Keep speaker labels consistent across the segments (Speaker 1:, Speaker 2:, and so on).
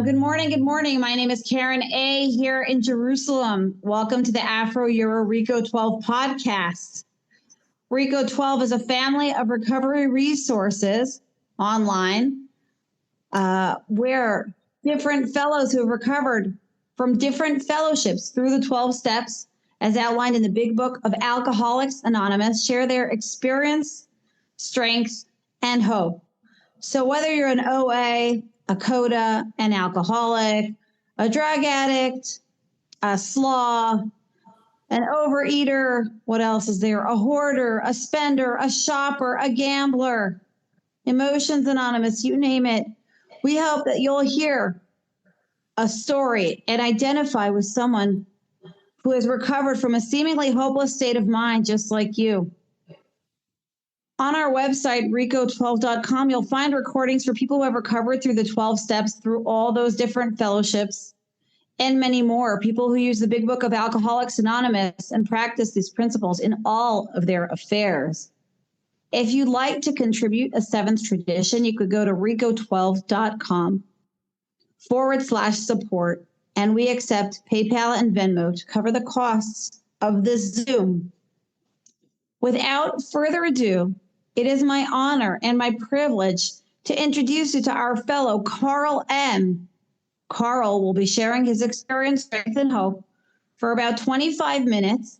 Speaker 1: Good morning. Good morning. My name is Karen A. here in Jerusalem. Welcome to the Afro-Euro Reco12 podcast. Reco12 is a family of recovery resources online where different fellows who have recovered from different fellowships through the 12 steps, as outlined in the big book of Alcoholics Anonymous, share their experience, strengths, and hope. So whether you're an OA, a CODA, an alcoholic, a drug addict, a slaw, an overeater, what else is there? A hoarder, a spender, a shopper, a gambler, Emotions Anonymous, you name it. We hope that you'll hear a story and identify with someone who has recovered from a seemingly hopeless state of mind just like you. On our website, Reco12.com, you'll find recordings for people who have recovered through the 12 steps, through all those different fellowships, and many more. People who use the big book of Alcoholics Anonymous and practice these principles in all of their affairs. If you'd like to contribute a seventh tradition, you could go to Reco12.com/support, and we accept PayPal and Venmo to cover the costs of this Zoom. Without further ado, it is my honor and my privilege to introduce you to our fellow Karl M. Karl will be sharing his experience, strength, and hope for about 25 minutes.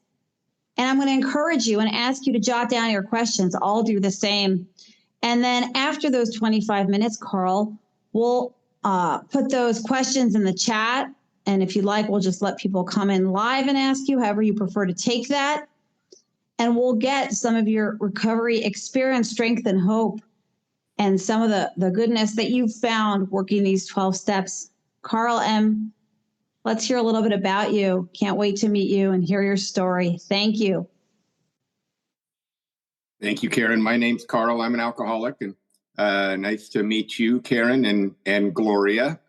Speaker 1: And I'm going to encourage you and ask you to jot down your questions. I'll do the same. And then after those 25 minutes, Karl will put those questions in the chat. And if you'd like, we'll just let people come in live and ask you, however you prefer to take that. And we'll get some of your recovery experience, strength, and hope, and some of the goodness that you've found working these 12 steps. Karl M., let's hear a little bit about you. Can't wait to meet you and hear your story. Thank you.
Speaker 2: Thank you, Karen. My name's Karl. I'm an alcoholic, and nice to meet you, Karen and Gloria.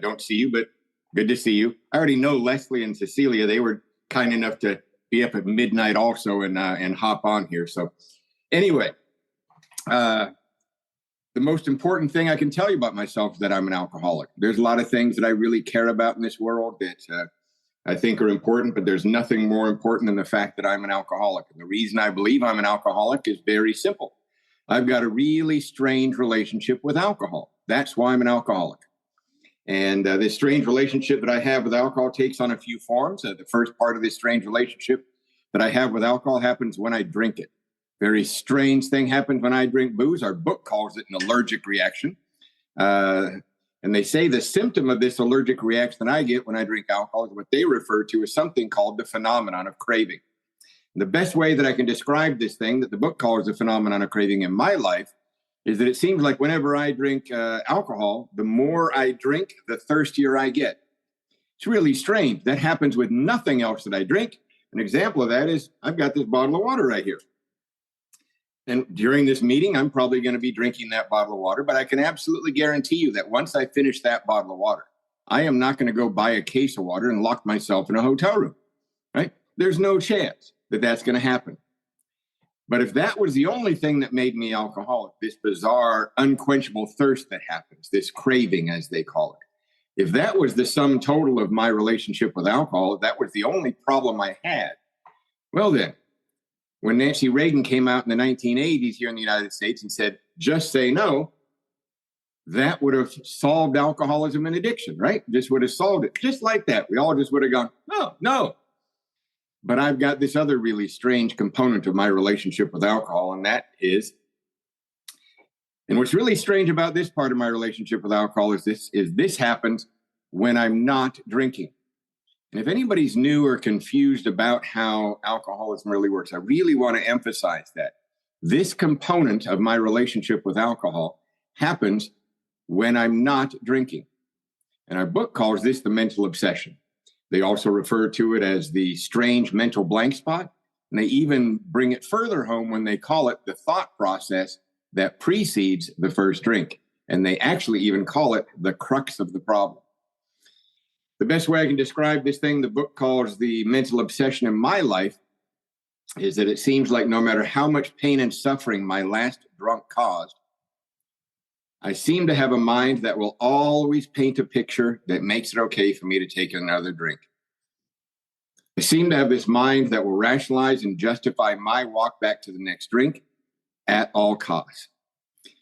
Speaker 2: Don't see you, but good to see you. I already know Leslie and Cecilia. They were kind enough to be up at midnight also and hop on here. So anyway, the most important thing I can tell you about myself is that I'm an alcoholic. There's a lot of things that I really care about in this world that I think are important, but there's nothing more important than the fact that I'm an alcoholic. And the reason I believe I'm an alcoholic is very simple. I've got a really strange relationship with alcohol. That's why I'm an alcoholic. And this strange relationship that I have with alcohol takes on a few forms. The first part of this strange relationship that I have with alcohol happens when I drink it. Very strange thing happens when I drink booze. Our book calls it an allergic reaction. And they say the symptom of this allergic reaction that I get when I drink alcohol is what they refer to as something called the phenomenon of craving. And the best way that I can describe this thing that the book calls the phenomenon of craving in my life is that it seems like whenever I drink alcohol, the more I drink, the thirstier I get. It's really strange. That happens with nothing else that I drink. An example of that is I've got this bottle of water right here. And during this meeting, I'm probably going to be drinking that bottle of water, but I can absolutely guarantee you that once I finish that bottle of water, I am not going to go buy a case of water and lock myself in a hotel room, right? There's no chance that that's going to happen. But if that was the only thing that made me alcoholic, this bizarre, unquenchable thirst that happens, this craving, as they call it, if that was the sum total of my relationship with alcohol, if that was the only problem I had, well then, when Nancy Reagan came out in the 1980s here in the United States and said, just say no, that would have solved alcoholism and addiction, right? Just would have solved it. Just like that. We all just would have gone, no. But I've got this other really strange component of my relationship with alcohol, and that is, and what's really strange about this part of my relationship with alcohol is this happens when I'm not drinking. And if anybody's new or confused about how alcoholism really works, I really want to emphasize that this component of my relationship with alcohol happens when I'm not drinking. And our book calls this the mental obsession. They also refer to it as the strange mental blank spot. And they even bring it further home when they call it the thought process that precedes the first drink. And they actually even call it the crux of the problem. The best way I can describe this thing the book calls the mental obsession in my life is that it seems like no matter how much pain and suffering my last drunk caused, I seem to have a mind that will always paint a picture that makes it okay for me to take another drink. I seem to have this mind that will rationalize and justify my walk back to the next drink at all costs.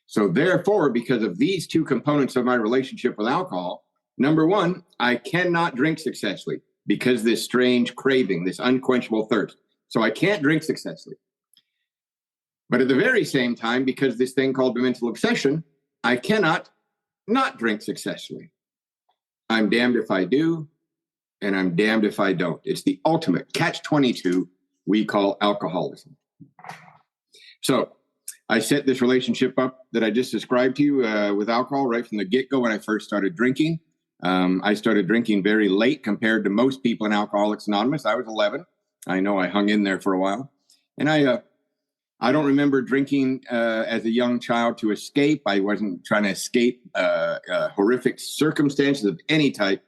Speaker 2: So therefore, because of these two components of my relationship with alcohol, number one, I cannot drink successfully because this strange craving, this unquenchable thirst. So I can't drink successfully. But at the very same time, because this thing called the mental obsession, I cannot not drink successfully. I'm damned if I do, and I'm damned if I don't. It's the ultimate catch-22 we call alcoholism. So I set this relationship up that I just described to you with alcohol right from the get-go when I first started drinking. I started drinking very late compared to most people in Alcoholics Anonymous. I was 11. I know I hung in there for a while. And I don't remember drinking as a young child to escape. I wasn't trying to escape horrific circumstances of any type.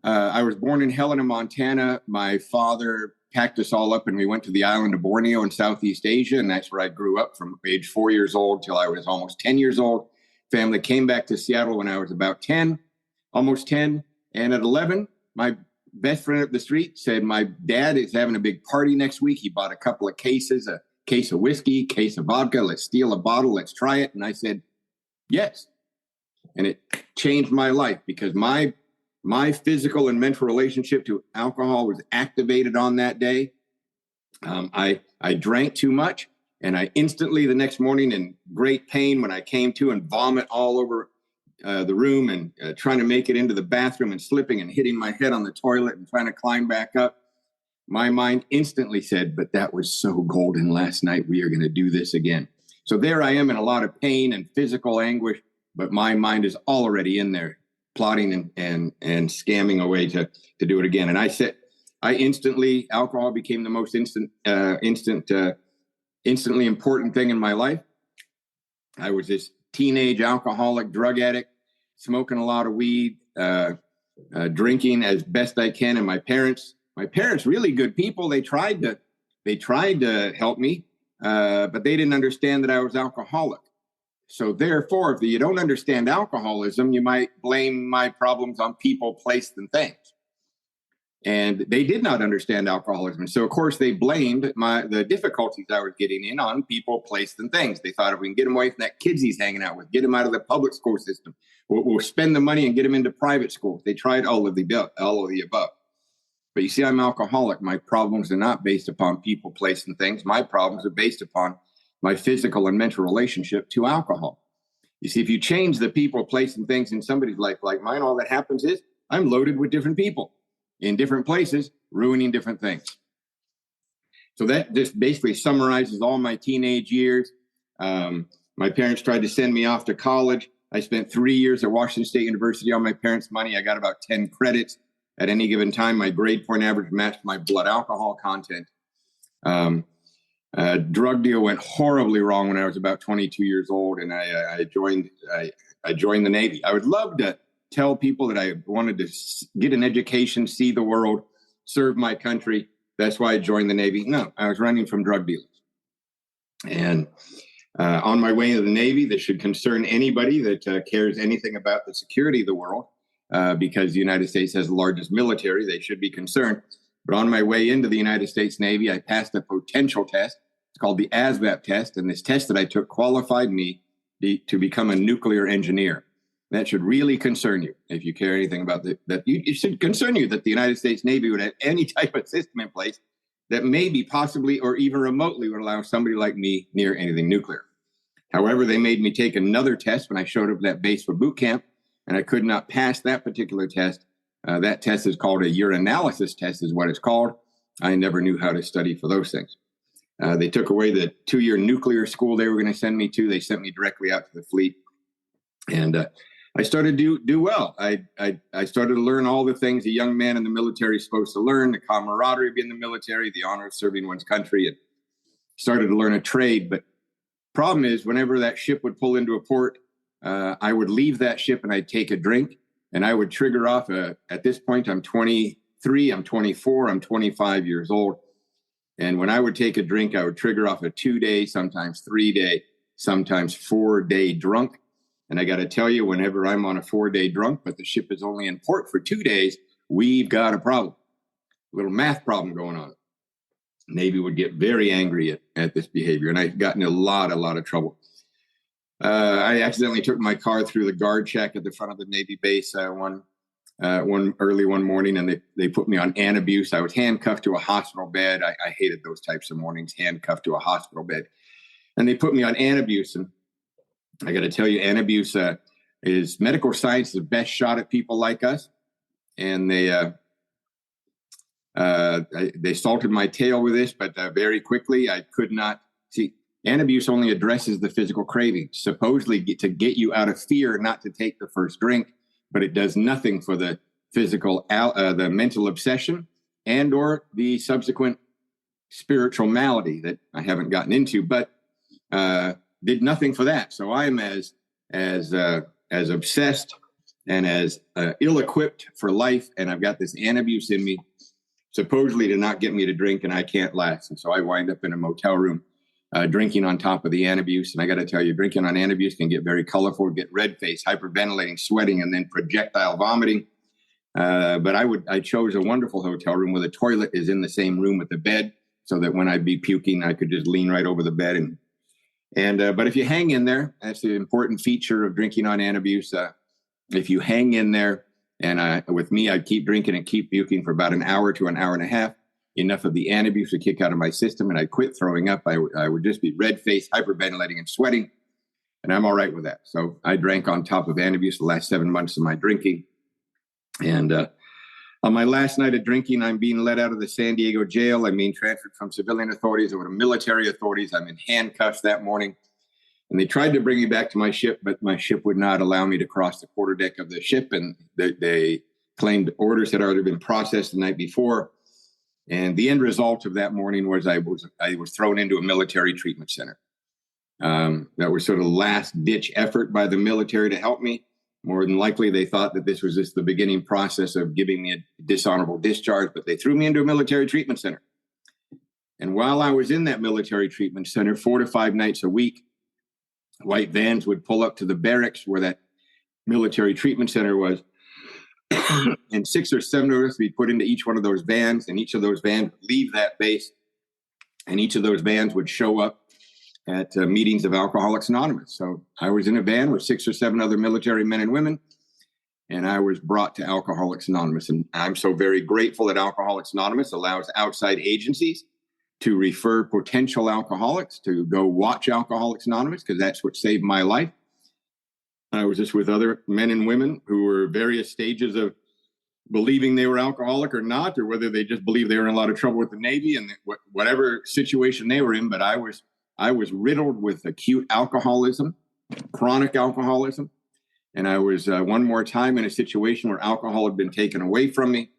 Speaker 2: I was born in Helena, Montana. My father packed us all up and we went to the island of Borneo in Southeast Asia. And that's where I grew up from age 4 years old till I was almost 10 years old. Family came back to Seattle when I was about 10, almost 10. And at 11, my best friend up the street said, my dad is having a big party next week. He bought a couple of cases, a case of whiskey, case of vodka. Let's steal a bottle. Let's try it. And I said, yes. And it changed my life because my physical and mental relationship to alcohol was activated on that day. I drank too much, and I instantly the next morning in great pain when I came to and vomit all over the room and trying to make it into the bathroom and slipping and hitting my head on the toilet and trying to climb back up. My mind instantly said, but that was so golden last night. We are going to do this again. So there I am in a lot of pain and physical anguish, but my mind is already in there plotting and scamming away to do it again. And alcohol became the most instantly important thing in my life. I was this teenage alcoholic, drug addict, smoking a lot of weed, drinking as best I can. And my parents, really good people. They tried to help me, but they didn't understand that I was alcoholic. So therefore, if you don't understand alcoholism, you might blame my problems on people, place, and things. And they did not understand alcoholism. So, of course, they blamed the difficulties I was getting in on people, place, and things. They thought if we can get him away from that kids he's hanging out with, get him out of the public school system, we'll spend the money and get him into private schools. They tried all of the above. But you see, I'm alcoholic. My problems are not based upon people, place, and things. My problems are based upon my physical and mental relationship to alcohol. You see, if you change the people, place, and things in somebody's life like mine, all that happens is I'm loaded with different people in different places, ruining different things. So that just basically summarizes all my teenage years. My parents tried to send me off to college. I spent 3 years at Washington State University on my parents' money. I got about 10 credits. At any given time, my grade point average matched my blood alcohol content. Drug deal went horribly wrong when I was about 22 years old, and I joined the Navy. I would love to tell people that I wanted to get an education, see the world, serve my country. That's why I joined the Navy. No, I was running from drug dealers. And on my way into the Navy, this should concern anybody that cares anything about the security of the world, because the United States has the largest military. They should be concerned. But on my way into the United States Navy, I passed a potential test. It's called the ASVAB test. And this test that I took qualified me to become a nuclear engineer. That should really concern you if you care anything about that. It should concern you that the United States Navy would have any type of system in place that maybe, possibly, or even remotely would allow somebody like me near anything nuclear. However, they made me take another test when I showed up at that base for boot camp, and I could not pass that particular test. That test is called a urinalysis test, is what it's called. I never knew how to study for those things. They took away the 2-year nuclear school they were going to send me to. They sent me directly out to the fleet. And I started to do well. I started to learn all the things a young man in the military is supposed to learn, the camaraderie of being in the military, the honor of serving one's country, and started to learn a trade. But problem is, whenever that ship would pull into a port, I would leave that ship and I'd take a drink, and I would trigger off at this point, I'm 23, I'm 24, I'm 25 years old. And when I would take a drink, I would trigger off a 2-day, sometimes 3-day sometimes 4-day drunk. And I got to tell you, whenever I'm on a 4-day drunk, but the ship is only in port for 2 days, we've got a problem, a little math problem going on. Navy would get very angry at this behavior, and I got in a lot of trouble. I accidentally took my car through the guard check at the front of the Navy base one morning, and they put me on anabuse. I was handcuffed to a hospital bed. I hated those types of mornings, handcuffed to a hospital bed. And they put me on anabuse, and I got to tell you, anabuse is medical science's best shot at people like us. And they salted my tail with this, but very quickly I could not see. Anabuse only addresses the physical cravings, supposedly to get you out of fear not to take the first drink, but it does nothing for the physical, the mental obsession, and or the subsequent spiritual malady that I haven't gotten into, but did nothing for that. So I am as obsessed and as ill-equipped for life, and I've got this anabuse in me, supposedly to not get me to drink, and I can't last. And so I wind up in a motel room drinking on top of the anabuse. And I got to tell you, drinking on anabuse can get very colorful, get red face, hyperventilating, sweating, and then projectile vomiting. But I chose a wonderful hotel room where the toilet is in the same room with the bed, so that when I'd be puking, I could just lean right over the bed. But if you hang in there, that's the important feature of drinking on anabuse. If you hang in there, and with me, I'd keep drinking and keep puking for about an hour to an hour and a half. Enough of the anabuse would kick out of my system, and I'd quit throwing up. I would just be red-faced, hyperventilating, and sweating, and I'm all right with that. So I drank on top of anabuse the last 7 months of my drinking. And on my last night of drinking, I'm being let out of the San Diego jail. I'm being transferred from civilian authorities over to military authorities. I'm in handcuffs that morning. And they tried to bring me back to my ship, but my ship would not allow me to cross the quarterdeck of the ship. And they claimed orders had already been processed the night before. And the end result of that morning was I was thrown into a military treatment center. That was sort of last-ditch effort by the military to help me. More than likely, they thought that this was just the beginning process of giving me a dishonorable discharge, but they threw me into a military treatment center. And while I was in that military treatment center, 4 to 5 nights a week, white vans would pull up to the barracks where that military treatment center was. And 6 or 7 of us would be put into each one of those vans, and each of those vans would leave that base, and each of those vans would show up at meetings of Alcoholics Anonymous. So I was in a van with 6 or 7 other military men and women, and I was brought to Alcoholics Anonymous. And I'm so very grateful that Alcoholics Anonymous allows outside agencies to refer potential alcoholics to go watch Alcoholics Anonymous, because that's what saved my life. I was just with other men and women who were various stages of believing they were alcoholic or not, or whether they just believed they were in a lot of trouble with the Navy and whatever situation they were in. But I was riddled with acute alcoholism, chronic alcoholism. And I was one more time in a situation where alcohol had been taken away from me.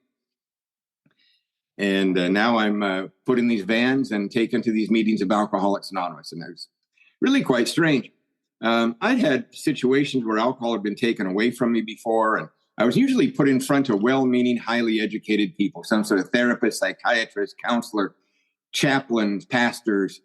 Speaker 2: And now I'm put in these vans and taken to these meetings of Alcoholics Anonymous. And it was really quite strange. I'd had situations where alcohol had been taken away from me before, and I was usually put in front of well-meaning, highly educated people, some sort of therapist, psychiatrist, counselor, chaplains, pastors.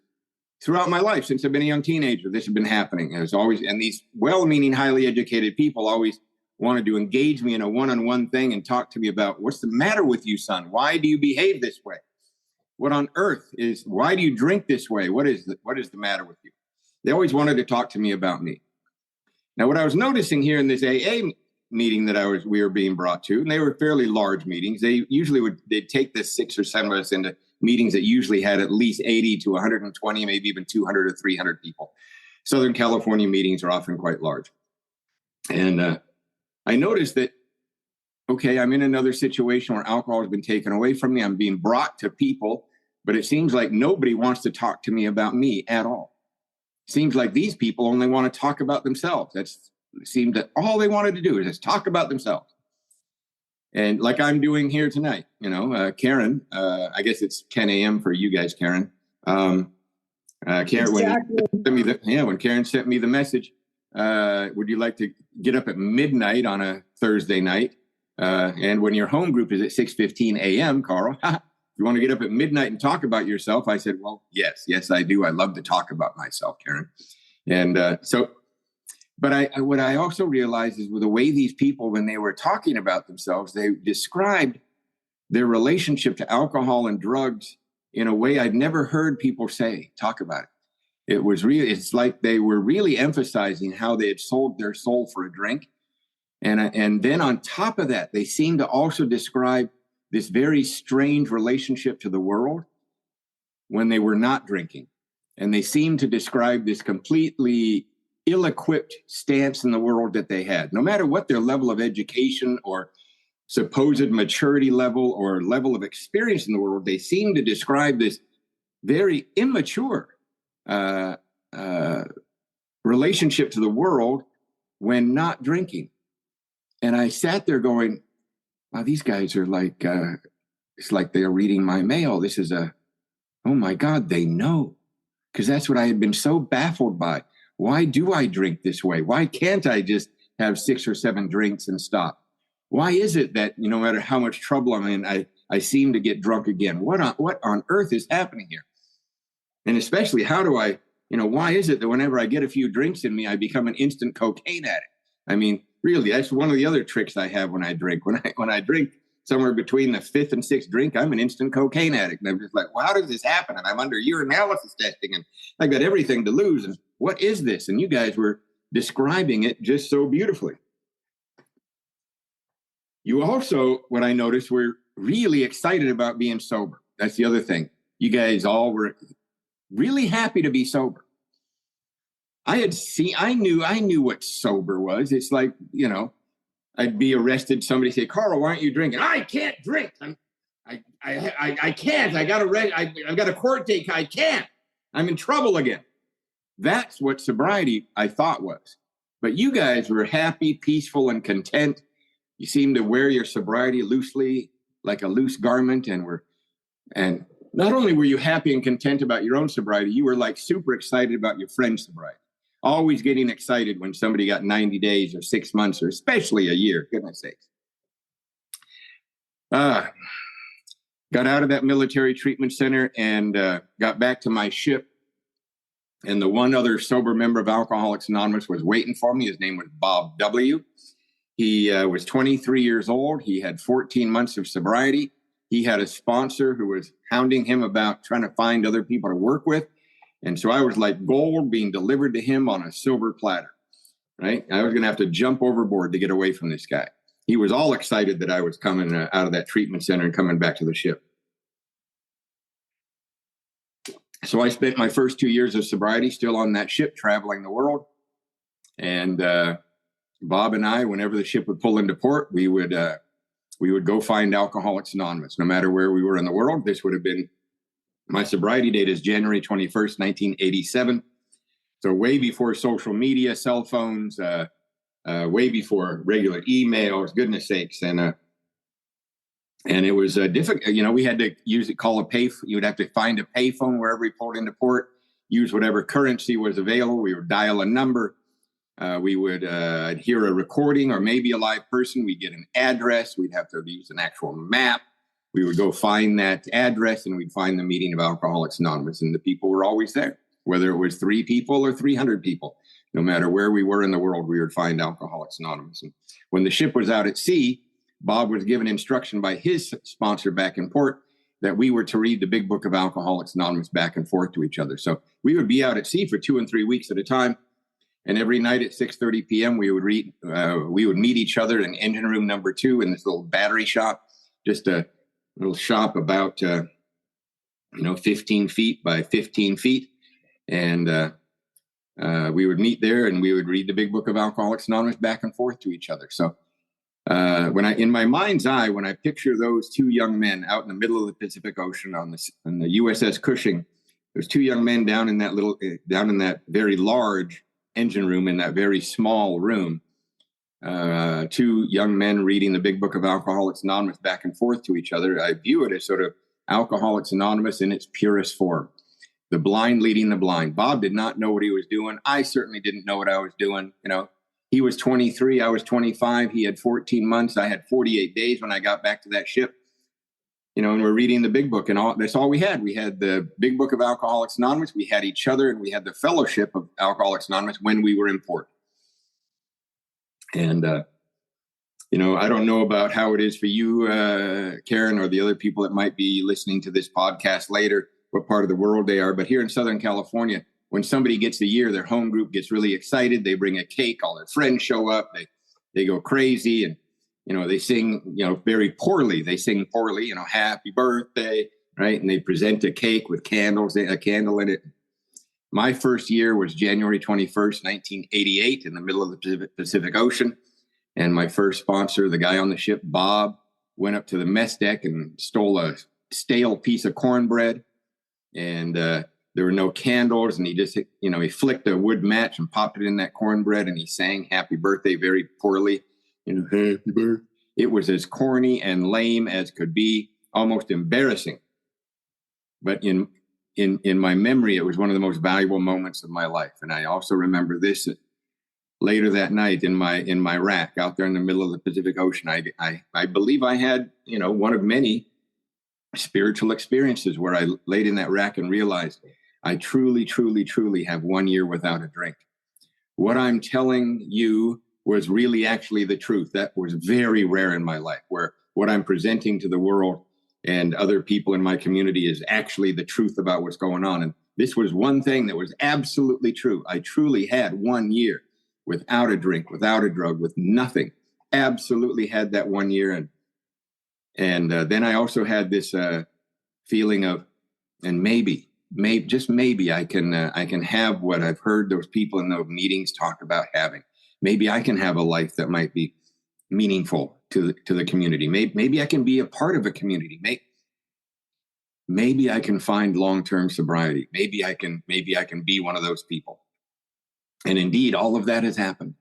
Speaker 2: Throughout my life, since I've been a young teenager, this had been happening. It was always, and these well-meaning, highly educated people always wanted to engage me in a one-on-one thing and talk to me about, what's the matter with you, son? Why do you behave this way? What on earth why do you drink this way? What is the matter with you? They always wanted to talk to me about me. Now, what I was noticing here in this AA meeting that we were being brought to, and they were fairly large meetings. They usually they'd take the 6 or 7 of us into meetings that usually had at least 80 to 120, maybe even 200 or 300 people. Southern California meetings are often quite large. And I noticed that, okay, I'm in another situation where alcohol has been taken away from me. I'm being brought to people, but it seems like nobody wants to talk to me about me at all. It seems like these people only want to talk about themselves. It seemed that all they wanted to do is just talk about themselves. And like I'm doing here tonight, Karen, I guess it's 10 a.m. for you guys, Karen. Karen,
Speaker 1: Exactly.
Speaker 2: when Karen sent me the message, would you like to get up at midnight on a Thursday night? And when your home group is at 6:15 a.m., Carl, you want to get up at midnight and talk about yourself? I said, well, yes, I do. I love to talk about myself, Karen. And what I also realized is with the way these people, when they were talking about themselves, they described their relationship to alcohol and drugs in a way I'd never heard people talk about it. It's like they were really emphasizing how they had sold their soul for a drink. And then on top of that, they seemed to also describe this very strange relationship to the world when they were not drinking. And they seemed to describe this completely ill-equipped stance in the world that they had. No matter what their level of education or supposed maturity level or level of experience in the world, they seemed to describe this very immature relationship to the world when not drinking. And I sat there going, wow, these guys are like, it's like they're reading my mail. Oh my God, they know. Because that's what I had been so baffled by. Why do I drink this way? Why can't I just have 6 or 7 drinks and stop? Why is it that no matter how much trouble I'm in, I seem to get drunk again? What on earth is happening here? And especially, why is it that whenever I get a few drinks in me, I become an instant cocaine addict? I mean, really, that's one of the other tricks I have when I drink. When I drink somewhere between the 5th and 6th drink, I'm an instant cocaine addict. And I'm just like, well, how does this happen? And I'm under urinalysis testing and I got everything to lose. And what is this? And you guys were describing it just so beautifully. You also, what I noticed, were really excited about being sober. That's the other thing. You guys all were really happy to be sober. I knew what sober was. It's like, I'd be arrested. Somebody say, Carl, why aren't you drinking? I can't drink. I can't. I've got a court date. I can't. I'm in trouble again. That's what sobriety I thought was. But you guys were happy, peaceful, and content. You seemed to wear your sobriety loosely, like a loose garment, and not only were you happy and content about your own sobriety, you were like super excited about your friend's sobriety. Always getting excited when somebody got 90 days or 6 months or especially a year, goodness sakes. Got out of that military treatment center and got back to my ship. And the one other sober member of Alcoholics Anonymous was waiting for me. His name was Bob W. He was 23 years old. He had 14 months of sobriety. He had a sponsor who was hounding him about trying to find other people to work with. And so I was like gold being delivered to him on a silver platter, right? I was going to have to jump overboard to get away from this guy. He was all excited that I was coming out of that treatment center and coming back to the ship. So I spent my first 2 years of sobriety still on that ship, traveling the world. And Bob and I, whenever the ship would pull into port, we would go find Alcoholics Anonymous, no matter where we were in the world. This would have been, my sobriety date is January 21st, 1987. So way before social media, cell phones, way before regular emails, goodness sakes. And it was difficult. We had to call a pay. You would have to find a payphone wherever we pulled into port, use whatever currency was available. We would dial a number. We would hear a recording or maybe a live person. We'd get an address. We'd have to use an actual map. We would go find that address and we'd find the meeting of Alcoholics Anonymous. And the people were always there, whether it was 3 people or 300 people. No matter where we were in the world, we would find Alcoholics Anonymous. And when the ship was out at sea, Bob was given instruction by his sponsor back in port that we were to read the big book of Alcoholics Anonymous back and forth to each other. So we would be out at sea for 2 and 3 weeks at a time. And every night at 6:30 p.m., we would meet each other in engine room number 2 in this little battery shop, just a little shop about, 15 feet by 15 feet. And we would meet there and we would read the big book of Alcoholics Anonymous back and forth to each other. So in my mind's eye, when I picture those 2 young men out in the middle of the Pacific Ocean on the USS Cushing, there's 2 young men down in that very large engine room in that very small room, 2 young men reading the big book of Alcoholics Anonymous back and forth to each other. I view it as sort of Alcoholics Anonymous in its purest form, the blind leading the blind. Bob did not know what he was doing. I certainly didn't know what I was doing. He was 23, I was 25. He had 14 months. I had 48 days when I got back to that ship. and we're reading the big book, and that's all we had. We had the big book of Alcoholics Anonymous. We had each other, and we had the fellowship of Alcoholics Anonymous when we were in port. And, I don't know about how it is for you, Karen, or the other people that might be listening to this podcast later, what part of the world they are. But here in Southern California, when somebody gets a year, their home group gets really excited. They bring a cake. All their friends show up. They go crazy. And, they sing, very poorly. They sing poorly, happy birthday, right? And they present a cake with a candle in it. My first year was January 21st, 1988, in the middle of the Pacific Ocean. And my first sponsor, the guy on the ship, Bob, went up to the mess deck and stole a stale piece of cornbread. And there were no candles. And he just, he flicked a wood match and popped it in that cornbread. And he sang happy birthday very poorly. Happy birthday. It was as corny and lame as could be, almost embarrassing. But in my memory, it was one of the most valuable moments of my life. And I also remember this later that night in my rack out there in the middle of the Pacific Ocean. I believe I had, one of many spiritual experiences where I laid in that rack and realized I truly, truly, truly have 1 year without a drink. What I'm telling you was really actually the truth. That was very rare in my life, where what I'm presenting to the world and other people in my community is actually the truth about what's going on. And this was one thing that was absolutely true. I truly had 1 year without a drink, without a drug, with nothing. Absolutely had that 1 year. And then I also had this feeling of, and maybe just maybe I can have what I've heard those people in those meetings talk about having. Maybe I can have a life that might be meaningful to the community. Maybe I can be a part of a community. Maybe I can find long-term sobriety. Maybe I can be one of those people. And indeed, all of that has happened.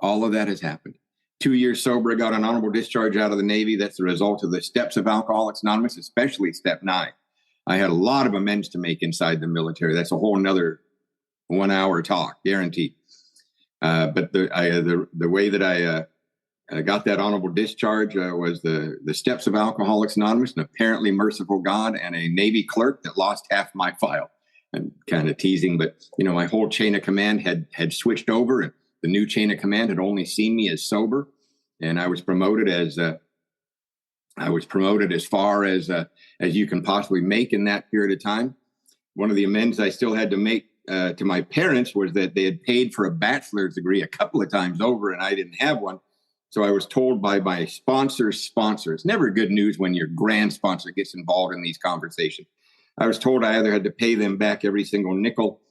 Speaker 2: All of that has happened. 2 years sober, I got an honorable discharge out of the Navy. That's the result of the steps of Alcoholics Anonymous, especially step 9. I had a lot of amends to make inside the military. That's a whole nother 1 hour talk, guaranteed. But the way that I got that honorable discharge was the steps of Alcoholics Anonymous, an apparently merciful God, and a Navy clerk that lost half my file. I'm kind of teasing, but my whole chain of command had switched over, and the new chain of command had only seen me as sober, and I was promoted as far as you can possibly make in that period of time. One of the amends I still had to make to my parents was that they had paid for a bachelor's degree a couple of times over, and I didn't have one. So I was told by my sponsor's sponsor, it's never good news when your grand sponsor gets involved in these conversations. I was told I either had to pay them back every single nickel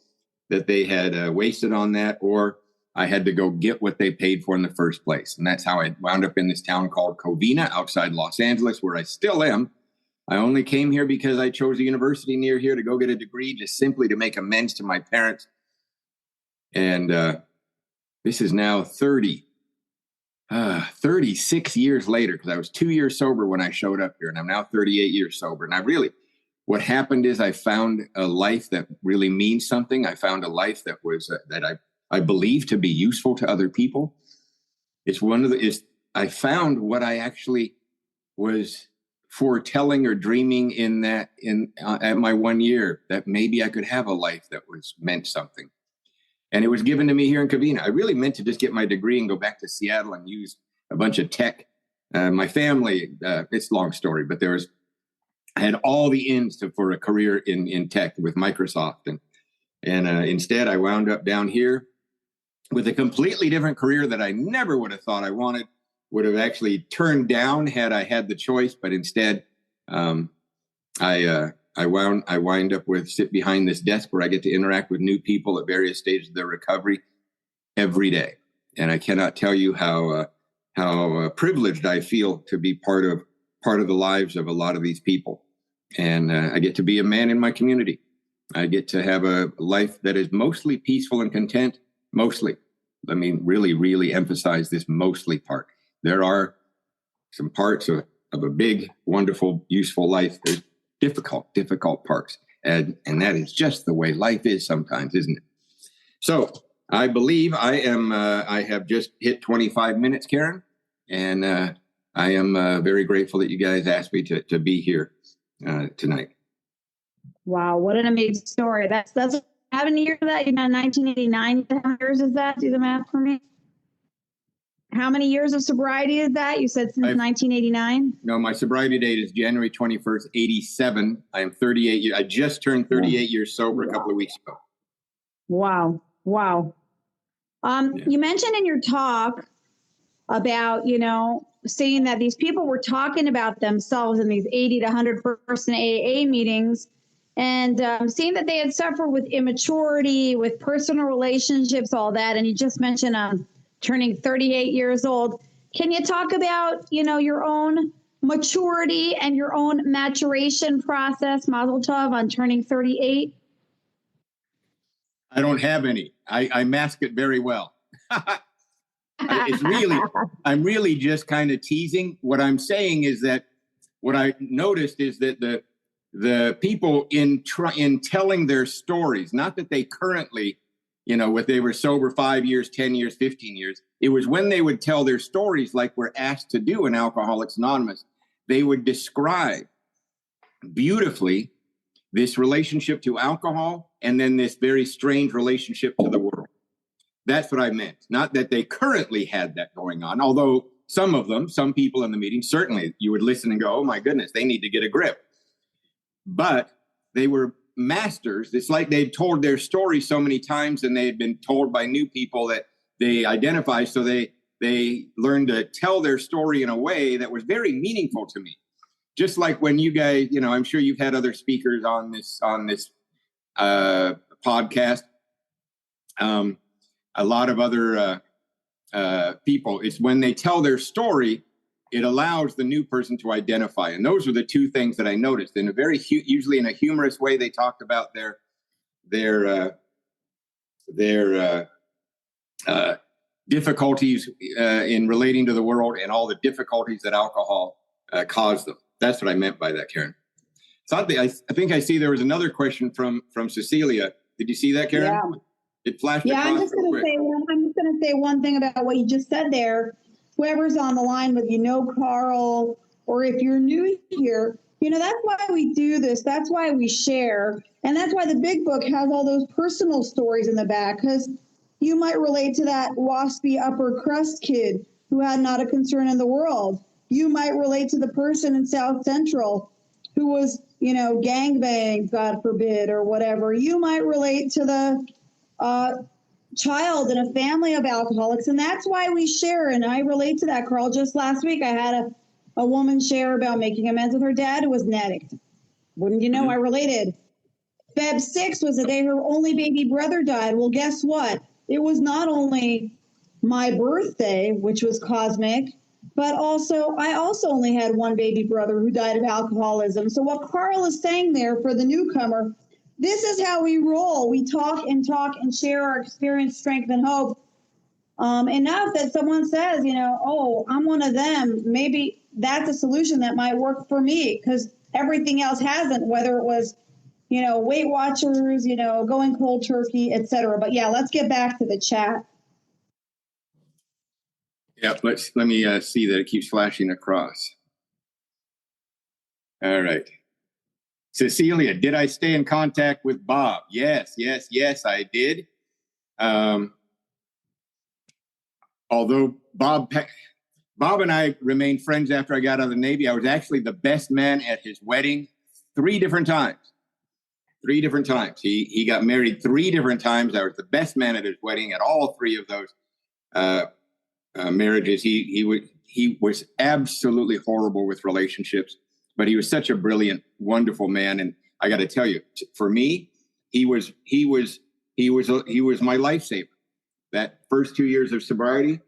Speaker 2: that they had wasted on that, or I had to go get what they paid for in the first place. And that's how I wound up in this town called Covina outside Los Angeles, where I still am. I only came here because I chose a university near here to go get a degree, just simply to make amends to my parents. And this is now 36 years later, because I was 2 years sober when I showed up here, and I'm now 38 years sober. And what happened is I found a life that really means something. I found a life that was that I believe to be useful to other people. I found what I actually was foretelling or dreaming at my 1 year, that maybe I could have a life that meant something. And it was given to me here in Covina. I really meant to just get my degree and go back to Seattle and use a bunch of tech. My family, it's a long story, but I had all the ins for a career in tech with Microsoft. And instead, I wound up down here with a completely different career that I never would have thought I would have actually turned down had I had the choice. But instead, I wind up sit behind this desk where I get to interact with new people at various stages of their recovery every day. And I cannot tell you how privileged I feel to be part of the lives of a lot of these people. And I get to be a man in my community. I get to have a life that is mostly peaceful and content. Mostly. Let me really, really emphasize this mostly part. There are some parts of a big, wonderful, useful life. There's difficult parts. And that is just the way life is sometimes, isn't it? So I believe I have just hit 25 minutes, Karen. And I am very grateful that you guys asked me to be here. tonight.
Speaker 1: Wow, what an amazing story. That's how many years of that? You know, 1989. How many years is that? Do the math for me. How many years of sobriety is that? You said since 1989?
Speaker 2: No, my sobriety date is January 21st, 87. I am 38 I just turned 38 years sober a couple of weeks ago.
Speaker 1: Wow. Wow. You mentioned in your talk about, you know, saying that these people were talking about themselves in these 80 to 100 person AA meetings, and seeing that they had suffered with immaturity, with personal relationships, all that. And you just mentioned turning 38 years old. Can you talk about, you know, your own maturity and your own maturation process, Mazel Tov, on turning 38?
Speaker 2: I don't have any. I mask it very well. I'm really just kind of teasing. What I'm saying is that what I noticed is that the people in telling their stories, not that they currently, you know, what they were sober 5 years, 10 years, 15 years. It was when they would tell their stories like we're asked to do in Alcoholics Anonymous, they would describe beautifully this relationship to alcohol and then this very strange relationship to the world. That's what I meant. Not that they currently had that going on, although some people in the meeting, certainly you would listen and go, oh my goodness, they need to get a grip. But they were masters. It's like they'd told their story so many times and they had been told by new people that they identify. So they learned to tell their story in a way that was very meaningful to me. Just like when you guys, you know, I'm sure you've had other speakers on this podcast. A lot of other people, it's when they tell their story, it allows the new person to identify. And those are the two things that I noticed. In a very usually in a humorous way, they talked about their difficulties in relating to the world and all the difficulties that alcohol caused them. That's what I meant by that, Karen. So I think I see there was another question from Cecilia. Did you see that, Karen?
Speaker 1: Yeah.
Speaker 2: It flashed
Speaker 1: across.
Speaker 2: I'm
Speaker 1: just going to say one thing about what you just said there. Whoever's on the line with, you know, Karl, or if you're new here, you know, that's why we do this. That's why we share. And that's why the big book has all those personal stories in the back, because you might relate to that waspy upper crust kid who had not a concern in the world. You might relate to the person in South Central who was, you know, gangbanged, God forbid, or whatever. You might relate to the child in a family of alcoholics. And that's why we share. And I relate to that, Karl. Just last week, I had a woman share about making amends with her dad who was an addict. Wouldn't you know, I related. Feb 6 was the day her only baby brother died. Well, guess what? It was not only my birthday, which was cosmic, but also I also only had one baby brother who died of alcoholism. So what Karl is saying there for the newcomer, this is how we roll. We talk and share our experience, strength, and hope. Enough that someone says, you know, oh, I'm one of them. Maybe that's a solution that might work for me, because everything else hasn't, whether it was, you know, Weight Watchers, you know, going cold turkey, etc. But yeah, let's get back to the chat.
Speaker 2: Yeah, let me see that it keeps flashing across. All right. Cecilia, did I stay in contact with Bob? Yes, I did. Although Bob and I remained friends after I got out of the Navy, I was actually the best man at his wedding 3 different times. 3 different times. He got married 3 different times. I was the best man at his wedding at all 3 of those marriages. He was absolutely horrible with relationships, but he was such a brilliant, wonderful man. And I got to tell you, for me, he was my lifesaver. That first 2 years of sobriety,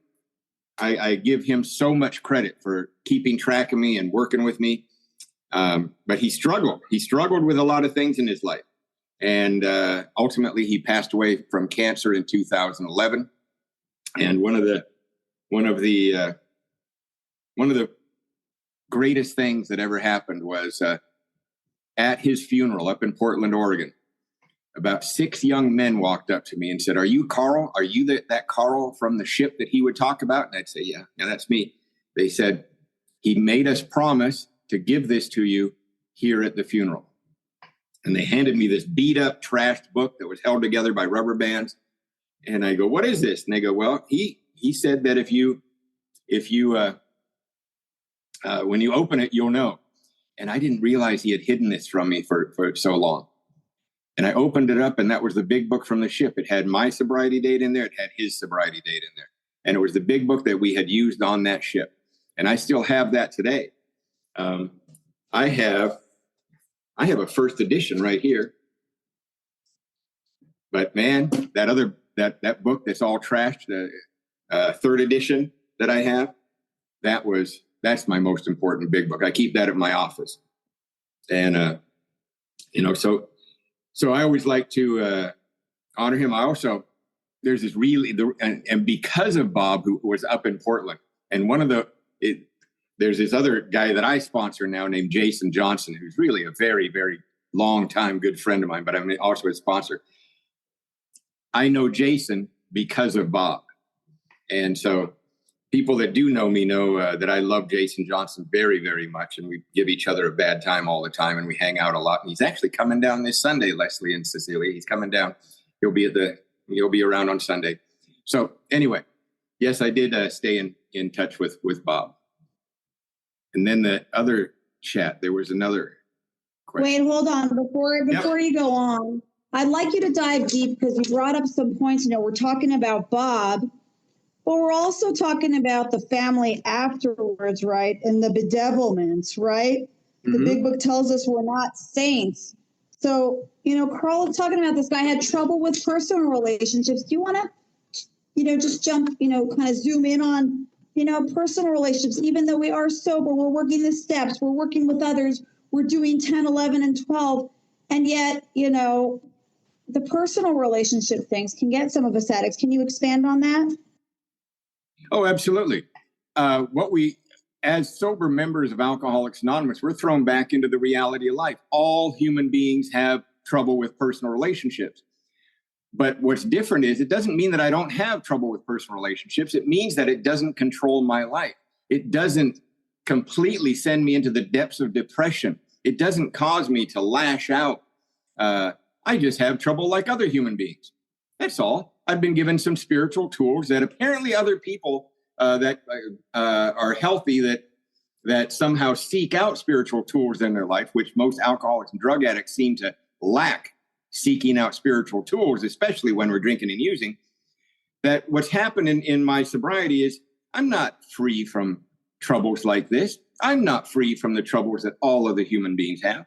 Speaker 2: I give him so much credit for keeping track of me and working with me. But he struggled. He struggled with a lot of things in his life. And ultimately, he passed away from cancer in 2011. And one of the greatest things that ever happened was at his funeral up in Portland, Oregon. About 6 young men walked up to me and said, "Are you Karl? Are you that Karl from the ship that he would talk about?" And I'd say, yeah, that's me. They said, "He made us promise to give this to you here at the funeral. And they handed me this beat up, trashed book that was held together by rubber bands. And I go, what is this? And they go, well, he said that if you when you open it, you'll know. And I didn't realize he had hidden this from me for so long. And I opened it up, and that was the big book from the ship. It had my sobriety date in there. It had his sobriety date in there. And it was the big book that we had used on that ship. And I still have that today. I have a first edition right here. But man, that book that's all trashed, the third edition that I have, that's my most important big book. I keep that at my office. And so I always like to honor him. There's this and because of Bob, who was up in Portland, and there's this other guy that I sponsor now named Jason Johnson, who's really a very, very long time good friend of mine, but I'm also a sponsor. I know Jason because of Bob. And so people that do know me know that I love Jason Johnson very, very much. And we give each other a bad time all the time, and we hang out a lot. And he's actually coming down this Sunday, Leslie and Cecilia. He's coming down. He'll be around on Sunday. So anyway, yes, I did stay in touch with Bob. And then the other chat, there was another question.
Speaker 1: Wait, hold on. Before you go on, I'd like you to dive deep because you brought up some points. We're talking about Bob, but we're also talking about the family afterwards, right? And the bedevilments, right? Mm-hmm. The big book tells us we're not saints. So, Karl was talking about this guy had trouble with personal relationships. Do you want to, just jump, kind of zoom in on, personal relationships? Even though we are sober, we're working the steps, we're working with others, we're doing 10, 11, and 12. And yet, the personal relationship things can get some of us addicts. Can you expand on that?
Speaker 2: Oh, absolutely. As sober members of Alcoholics Anonymous, we're thrown back into the reality of life. All human beings have trouble with personal relationships. But what's different is it doesn't mean that I don't have trouble with personal relationships. It means that it doesn't control my life. It doesn't completely send me into the depths of depression. It doesn't cause me to lash out. I just have trouble like other human beings. That's all. I've been given some spiritual tools that apparently other people that are healthy that somehow seek out spiritual tools in their life, which most alcoholics and drug addicts seem to lack seeking out spiritual tools, especially when we're drinking and using. That what's happened in my sobriety is I'm not free from troubles like this. I'm not free from the troubles that all other human beings have.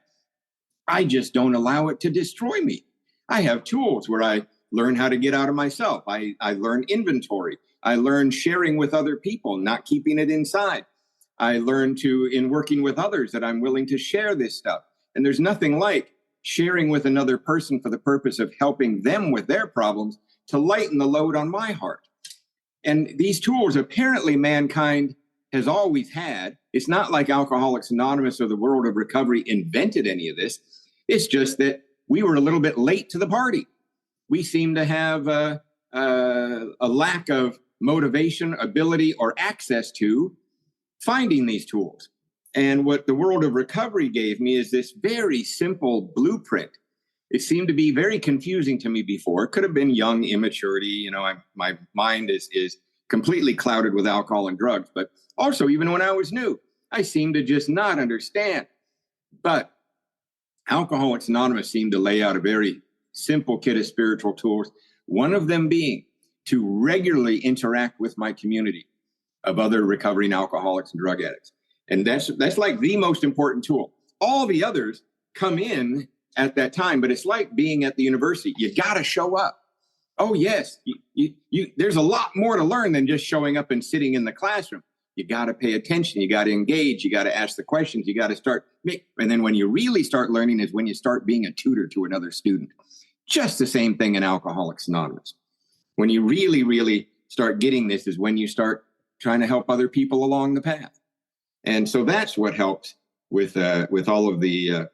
Speaker 2: I just don't allow it to destroy me. I have tools where I learn how to get out of myself. I learn inventory. I learn sharing with other people, not keeping it inside. I learn in working with others, that I'm willing to share this stuff. And there's nothing like sharing with another person for the purpose of helping them with their problems to lighten the load on my heart. And these tools, apparently mankind has always had. It's not like Alcoholics Anonymous or the world of recovery invented any of this. It's just that we were a little bit late to the party. We seem to have a lack of motivation, ability, or access to finding these tools. And what the world of recovery gave me is this very simple blueprint. It seemed to be very confusing to me before. It could have been young immaturity. My mind is completely clouded with alcohol and drugs. But also, even when I was new, I seemed to just not understand. But Alcoholics Anonymous seemed to lay out a very simple kit of spiritual tools, one of them being to regularly interact with my community of other recovering alcoholics and drug addicts. And that's like the most important tool. All the others come in at that time, but it's like being at the university. You got to show up. Oh, yes. There's a lot more to learn than just showing up and sitting in the classroom. You got to pay attention. You got to engage. You got to ask the questions. You got to start. And then when you really start learning is when you start being a tutor to another student. Just the same thing in Alcoholics Anonymous. When you really, really start getting this is when you start trying to help other people along the path. And so that's what helps with all of the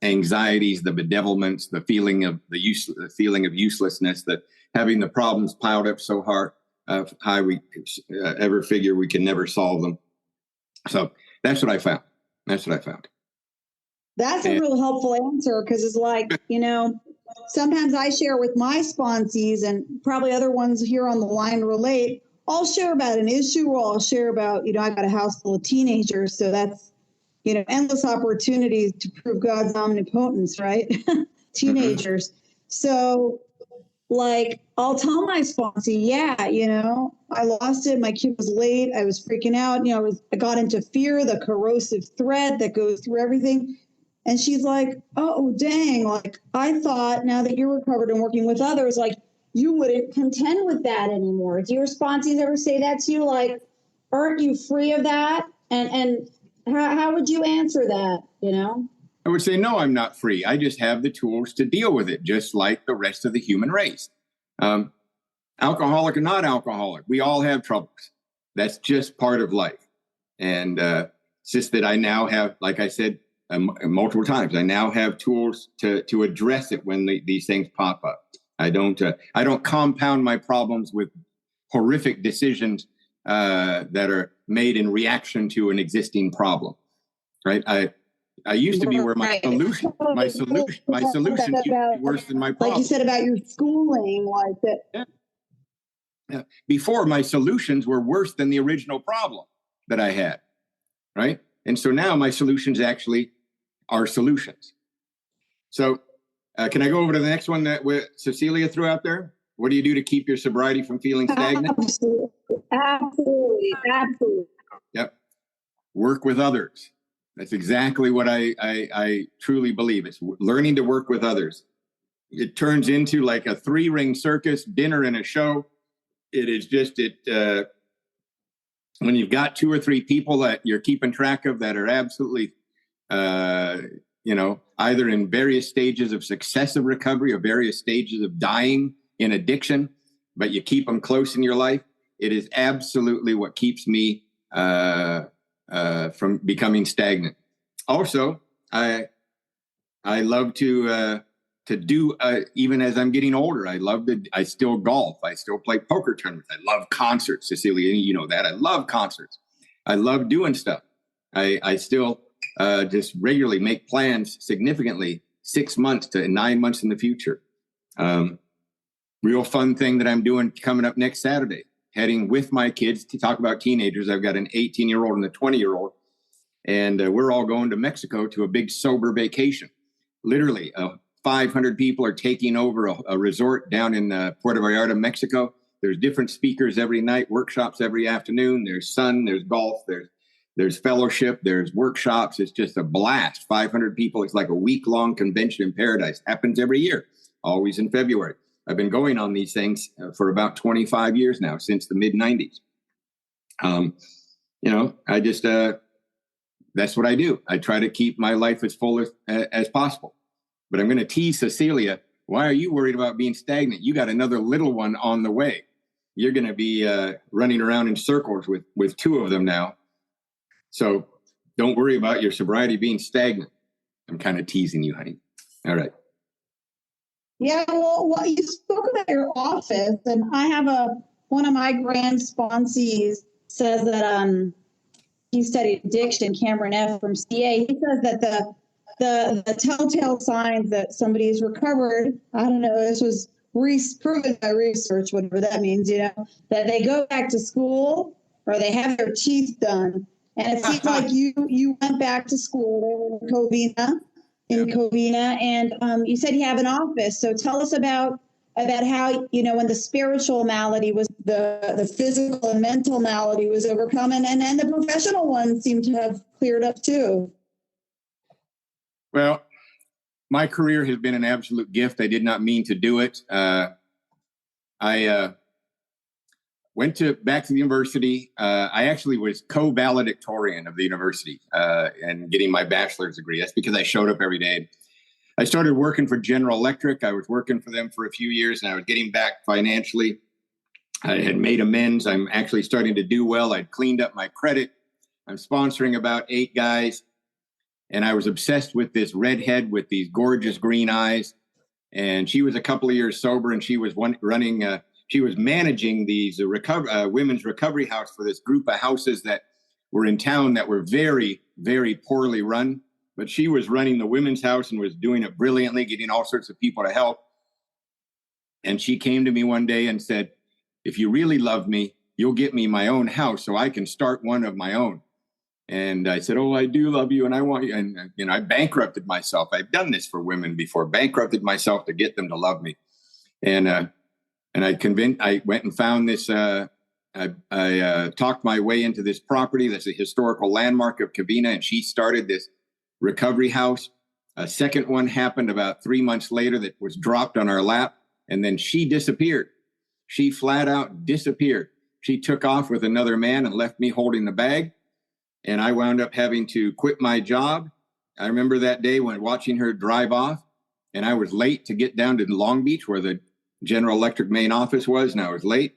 Speaker 2: anxieties, the bedevilments, the feeling of uselessness, that having the problems piled up so high we ever figure we can never solve them. So that's what I found.
Speaker 1: That's a real helpful answer, because it's like, sometimes I share with my sponsees, and probably other ones here on the line relate. I'll share about an issue, or I'll share about, I got a house full of teenagers, so that's, endless opportunities to prove God's omnipotence, right? Teenagers. So, like, I'll tell my sponsee, I lost it. My kid was late. I was freaking out. I got into fear, the corrosive thread that goes through everything. And she's like, oh, dang, like, I thought now that you're recovered and working with others, like, you wouldn't contend with that anymore. Do your sponsees ever say that to you? Like, aren't you free of that? And how would you answer that,
Speaker 2: I would say, no, I'm not free. I just have the tools to deal with it, just like the rest of the human race. Alcoholic or not alcoholic, we all have troubles. That's just part of life. And it's just that I now have, like I said, multiple times, I now have tools to address it when these things pop up. I don't compound my problems with horrific decisions that are made in reaction to an existing problem. Right? I used to be where my solution used to be worse than my problem.
Speaker 1: Like you said about your schooling, like that.
Speaker 2: Yeah. Before, my solutions were worse than the original problem that I had. Right? And so now my solutions actually are solutions. So can I go over to the next one that Cecilia threw out there? What do you do to keep your sobriety from feeling stagnant?
Speaker 1: Absolutely.
Speaker 2: Yep. Work with others. That's exactly what I truly believe. It's learning to work with others. It turns into like a 3-ring circus, dinner and a show. It is just when you've got 2 or 3 people that you're keeping track of that are absolutely either in various stages of successive recovery or various stages of dying in addiction, but you keep them close in your life. It is absolutely what keeps me from becoming stagnant. Also, I love to do, even as I'm getting older, I still golf. I still play poker tournaments. I love concerts, Cecilia, you know that. I love concerts. I love doing stuff. I still just regularly make plans significantly 6 months to 9 months in the future. Real fun thing that I'm doing coming up next Saturday, heading with my kids to talk about teenagers. I've got an 18-year-old and a 20-year-old, and we're all going to Mexico to a big sober vacation. Literally, 500 people are taking over a resort down in Puerto Vallarta, Mexico. There's different speakers every night, workshops every afternoon. There's sun, there's golf, there's fellowship, there's workshops. It's just a blast. 500 people. It's like a week-long convention in paradise. Happens every year, always in February. I've been going on these things for about 25 years now, since the mid-90s. I just, that's what I do. I try to keep my life as full as possible. But I'm going to tease Cecilia. Why are you worried about being stagnant? You got another little one on the way. You're going to be running around in circles with 2 of them now. So don't worry about your sobriety being stagnant. I'm kind of teasing you, honey. All right.
Speaker 1: Yeah, well, you spoke about your office, and I have one of my grand sponsees says that he studied addiction, Cameron F from CA. He says that the telltale signs that somebody is recovered, I don't know, this was proven by research, whatever that means, that they go back to school or they have their teeth done. And it seems like you went back to school in Covina. And you said you have an office. So tell us about how, when the spiritual malady was the physical and mental malady was overcome, and the professional one seemed to have cleared up too.
Speaker 2: Well, my career has been an absolute gift. I did not mean to do it. I went back to the university. I actually was co-valedictorian of the university and getting my bachelor's degree. That's because I showed up every day. I started working for General Electric. I was working for them for a few years, and I was getting back financially. I had made amends. I'm actually starting to do well. I'd cleaned up my credit. I'm sponsoring about 8 guys. And I was obsessed with this redhead with these gorgeous green eyes. And she was a couple of years sober, and she was she was managing these women's recovery house for this group of houses that were in town that were very, very poorly run. but she was running the women's house and was doing it brilliantly, getting all sorts of people to help. And she came to me one day and said, if you really love me, you'll get me my own house so I can start one of my own. And I said, oh, I do love you. And I want you. And, I bankrupted myself. I've done this for women before, bankrupted myself to get them to love me. And I went and found this, I talked my way into this property that's a historical landmark of Covina, and she started this recovery house. A second one happened about 3 months later that was dropped on our lap, and then she disappeared. She flat out disappeared. She took off with another man and left me holding the bag, and I wound up having to quit my job. I remember that day when watching her drive off, and I was late to get down to Long Beach where the General Electric main office was, and I was late.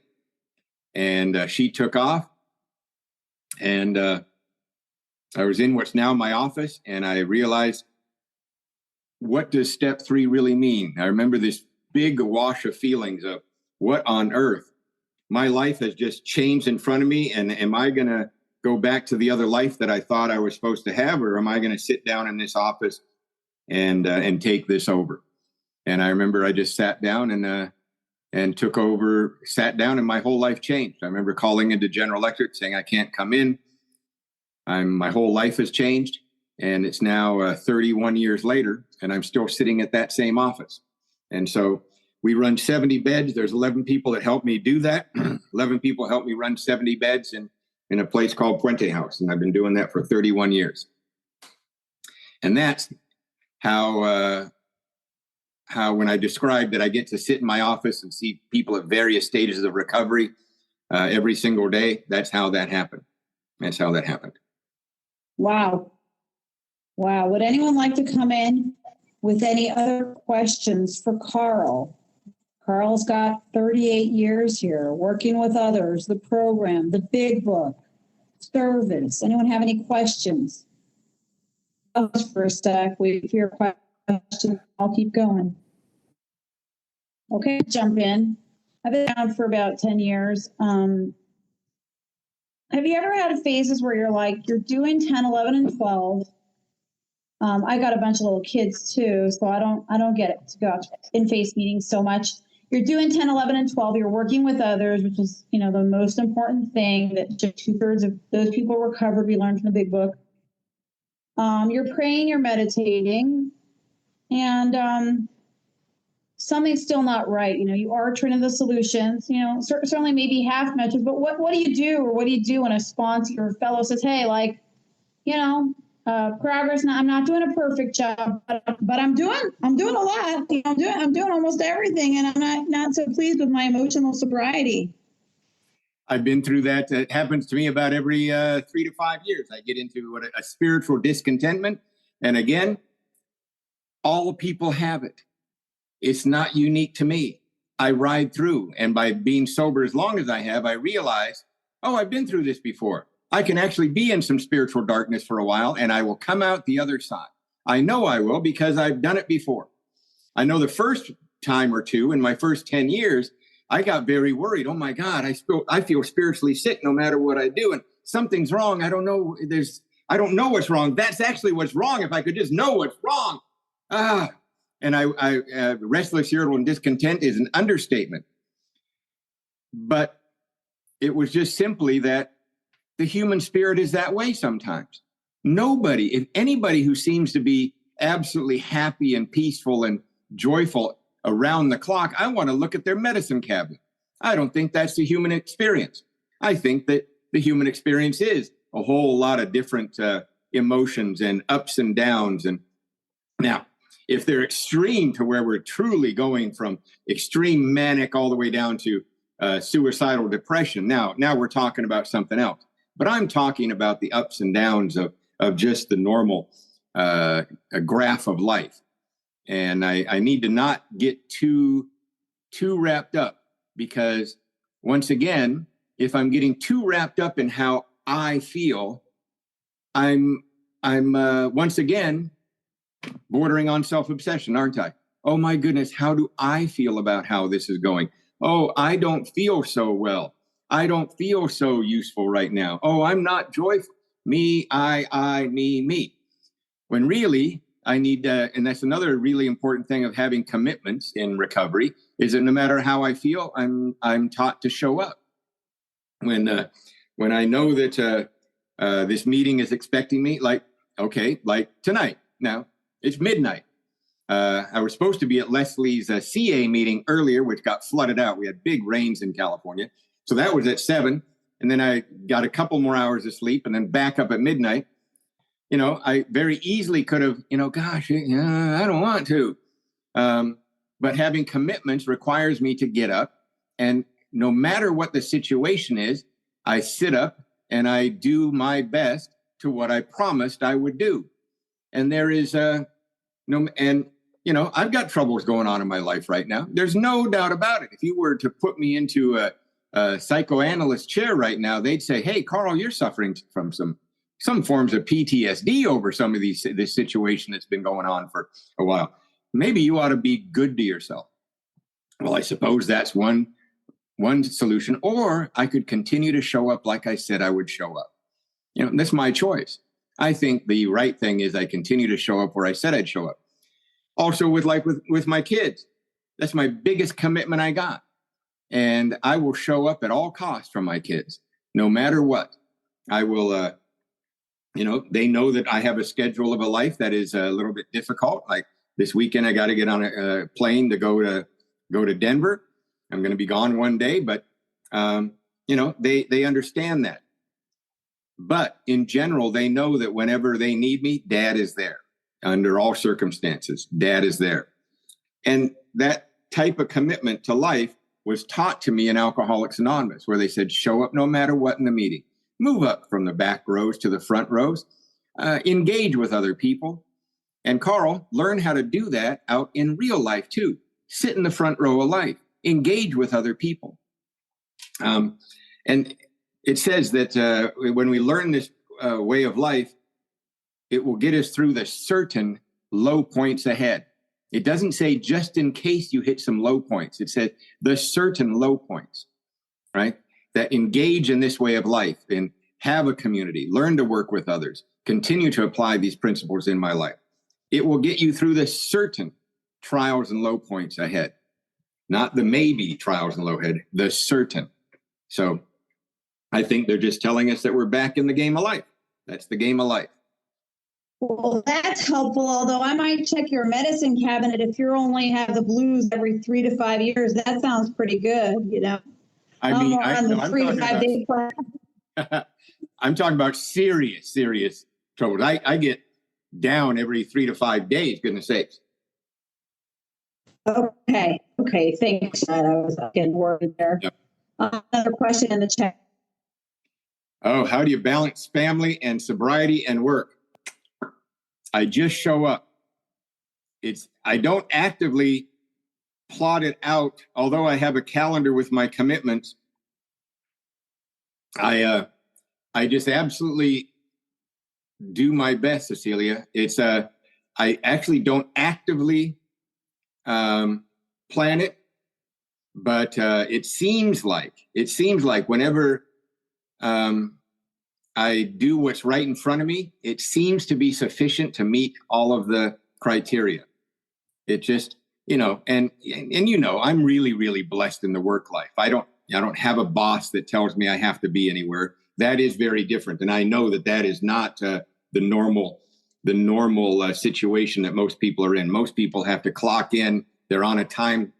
Speaker 2: And she took off, and I was in what's now my office, and I realized, what does step 3 really mean? I remember this big wash of feelings of, what on earth? My life has just changed in front of me, and am I going to go back to the other life that I thought I was supposed to have, or am I going to sit down in this office and take this over? And I remember I just sat down and took over, sat down, and my whole life changed. I remember calling into General Electric saying, I can't come in. My whole life has changed, and it's now 31 years later, and I'm still sitting at that same office. And so we run 70 beds. There's 11 people that help me do that. 11 people help me run 70 beds in a place called Puente House, and I've been doing that for 31 years. And that's how when I described that I get to sit in my office and see people at various stages of recovery every single day, that's how that happened. That's how that happened.
Speaker 1: Wow. Wow. Would anyone like to come in with any other questions for Karl? Karl's got 38 years here, working with others, the program, the big book, service. Anyone have any questions? For a sec, wait for your question. I'll keep going. Okay, jump in. I've been around for about 10 years. Have you ever had phases where you're doing 10, 11, and 12? I got a bunch of little kids too, so I don't get it to go out to in-face meetings so much. You're doing 10, 11, and 12. You're working with others, which is, the most important thing that just 2/3 of those people recovered. We learned from the big book. You're praying, you're meditating, and something's still not right. You are turning the solutions, certainly maybe half measures, but what do you do, or what do you do when a sponsor or fellow says, hey, progress, now I'm not doing a perfect job, but I'm doing a lot. I'm doing almost everything, and I'm not so pleased with my emotional sobriety.
Speaker 2: I've been through that. It happens to me about every 3 to 5 years. I get into a spiritual discontentment. And again, all people have it. It's not unique to me. I ride through. And by being sober as long as I have, I realize, I've been through this before. I can actually be in some spiritual darkness for a while, and I will come out the other side. I know I will because I've done it before. I know the first time or two in my first 10 years, I got very worried. Oh my God, I feel spiritually sick no matter what I do. And something's wrong. I don't know. I don't know what's wrong. That's actually what's wrong. If I could just know what's wrong. And restless, irritable, and discontent is an understatement. But it was just simply that the human spirit is that way sometimes. If anybody who seems to be absolutely happy and peaceful and joyful around the clock, I want to look at their medicine cabinet. I don't think that's the human experience. I think that the human experience is a whole lot of different emotions and ups and downs. And now, if they're extreme to where we're truly going from extreme manic all the way down to suicidal depression, now we're talking about something else. But I'm talking about the ups and downs of just the normal graph of life. And I need to not get too wrapped up, because once again, if I'm getting too wrapped up in how I feel, I'm once again bordering on self-obsession, aren't I? Oh my goodness, how do I feel about how this is going? Oh, I don't feel so well. I don't feel so useful right now. Oh, I'm not joyful. Me, me. when really I need, and that's another really important thing of having commitments in recovery, is that no matter how I feel, I'm taught to show up. When I know that this meeting is expecting me, like tonight. Now it's midnight. I was supposed to be at Leslie's CA meeting earlier, which got flooded out. We had big rains in California, so that was at 7, and then I got a couple more hours of sleep, and then back up at midnight. I very easily could have, gosh, I don't want to. But having commitments requires me to get up, and no matter what the situation is, I sit up and I do my best to what I promised I would do. And there is I've got troubles going on in my life right now. There's no doubt about it. If you were to put me into a psychoanalyst chair right now, they'd say, "Hey, Karl, you're suffering from some forms of PTSD over some of this situation that's been going on for a while. Maybe you ought to be good to yourself." Well, I suppose that's one solution, or I could continue to show up like I said I would show up. That's my choice. I think the right thing is I continue to show up where I said I'd show up. Also with my kids, that's my biggest commitment I got. And I will show up at all costs for my kids, no matter what. I will, they know that I have a schedule of a life that is a little bit difficult. Like this weekend, I got to get on a plane to go to Denver. I'm going to be gone one day, but, they understand that. But in general, they know that whenever they need me, Dad is there. Under all circumstances, Dad is there. And that type of commitment to life was taught to me in Alcoholics Anonymous, where they said, show up no matter what in the meeting. Move up from the back rows to the front rows. Engage with other people. And Karl, learn how to do that out in real life too. Sit in the front row of life. Engage with other people. And it says that when we learn this way of life, it will get us through the certain low points ahead. It doesn't say just in case you hit some low points. It said the certain low points, right? That engage in this way of life and have a community, learn to work with others, continue to apply these principles in my life. It will get you through the certain trials and low points ahead, not the maybe trials and low head, the certain. So I think they're just telling us that we're back in the game of life. That's the game of life.
Speaker 1: Well, that's helpful, although I might check your medicine cabinet if you only have the blues every 3 to 5 years. That sounds pretty good,
Speaker 2: I'm talking about serious troubles. I get down every 3 to 5 days, goodness sakes.
Speaker 1: Okay, thanks. I was getting worried there. Yep. Another question in the chat.
Speaker 2: Oh, how do you balance family and sobriety and work? I just show up. I don't actively plot it out, although I have a calendar with my commitments. I just absolutely do my best, Cecilia. I actually don't actively plan it, but it seems like whenever I do what's right in front of me, it seems to be sufficient to meet all of the criteria. It just, and I'm really, really blessed in the work life. I don't have a boss that tells me I have to be anywhere. That is very different. And I know that is not the normal situation that most people are in. Most people have to clock in. They're on a time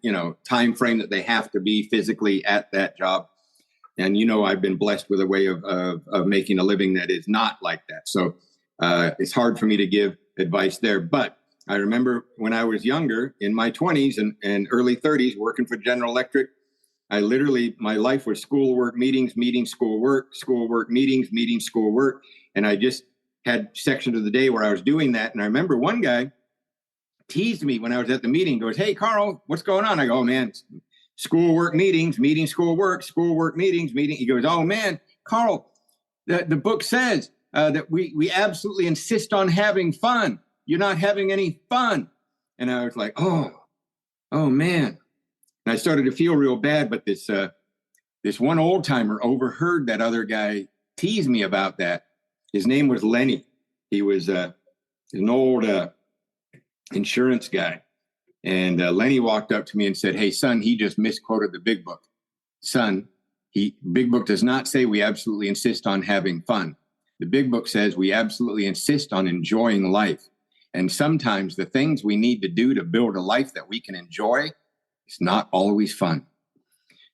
Speaker 2: frame that they have to be physically at that job. And, I've been blessed with a way of making a living that is not like that. So it's hard for me to give advice there. But I remember when I was younger, in my 20s and early 30s, working for General Electric, my life was schoolwork, meetings, schoolwork, meetings, schoolwork. And I just had sections of the day where I was doing that. And I remember one guy teased me when I was at the meeting, goes, "Hey, Karl, what's going on?" I go, "Oh, man, schoolwork, meetings, schoolwork, meetings. He goes, "Oh, man, Karl, the book says that we absolutely insist on having fun. You're not having any fun." And I was like, oh, man. And I started to feel real bad. But this one old timer overheard that other guy tease me about that. His name was Lenny. He was an old insurance guy. And Lenny walked up to me and said, "Hey, son, he just misquoted the big book. Son, big book does not say we absolutely insist on having fun. The big book says we absolutely insist on enjoying life. And sometimes the things we need to do to build a life that we can enjoy, it's not always fun."